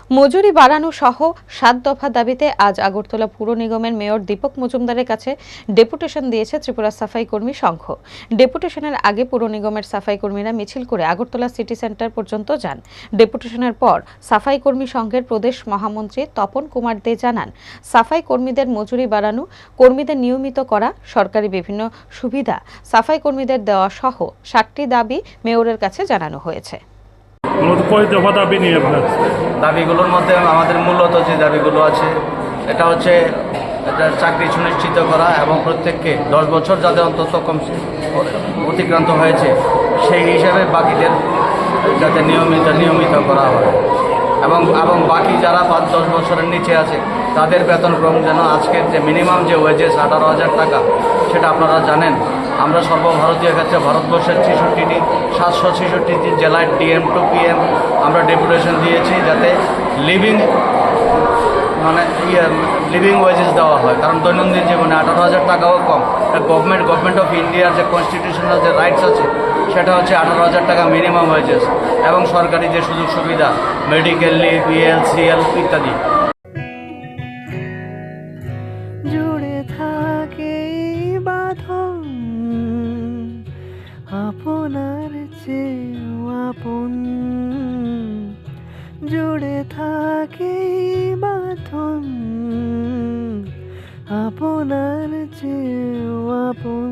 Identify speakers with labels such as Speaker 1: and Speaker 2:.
Speaker 1: মজুরি বাড়ানো সহ ৭ দফা দাবিতে আজ আগরতলা পুর নিগমের মেয়র দীপক মজুমদারের কাছে ডেপুটেশন দিয়েছে ত্রিপুরা সাফাই কর্মী সংঘ। ডেপুটেশনের আগে পুর নিগমের সাফাই কর্মীরা মিছিল করে আগরতলা সিটি সেন্টার পর্যন্ত যান। ডেপুটেশনের পর সাফাই কর্মী সংঘের প্রদেশ মহামন্ত্রী তপন কুমার দে জানান, সাফাই কর্মীদের মজুরি বাড়ানো, কর্মীদের নিয়মিত করা, সরকারি বিভিন্ন সুবিধা সাফাই কর্মীদের দেওয়া সহ ৭টি দাবি মেয়রের কাছে জানানো হয়েছে।
Speaker 2: দাবিগুলোর মধ্যে আমাদের মূলত যে দাবিগুলো আছে এটা হচ্ছে চাকরি সুনিশ্চিত করা এবং প্রত্যেককে ১০ বছর যাদের অন্তত কম অতিক্রান্ত হয়েছে সেই হিসাবে বাকিদের যাতে নিয়মিত করা হয় এবং বাকি যারা ৫-১০ বছরের নিচে আছে তাদের বেতনক্রম যেন আজকের যে মিনিমাম যে ওয়েজেস ১৮,০০০ টাকা সেটা আপনারা জানেন। আমরা সর্বভারতীয় ক্ষেত্রে ভারতবর্ষের 766টি জেলায় ডিএম টু পিএম আমরা ডেপুটেশন দিয়েছি যাতে লিভিং ওয়েজেস দেওয়া হয়, কারণ দৈনন্দিন জীবনে ১৮,০০০ টাকাও কম। গভর্নমেন্ট অফ ইন্ডিয়ার যে কনস্টিটিউশনাল যে রাইটস আছে সেটা হচ্ছে ১৮,০০০ টাকা মিনিমাম ওয়েজেস এবং সরকারি যে সুযোগ সুবিধা মেডিকেল লিভ, ELCL ইত্যাদি।
Speaker 3: জুড়ে থাকে বাঁধন আপনার চেয়েও আপন, জুড়ে থাকে বাঁধন আপনার চেয়েও আপন।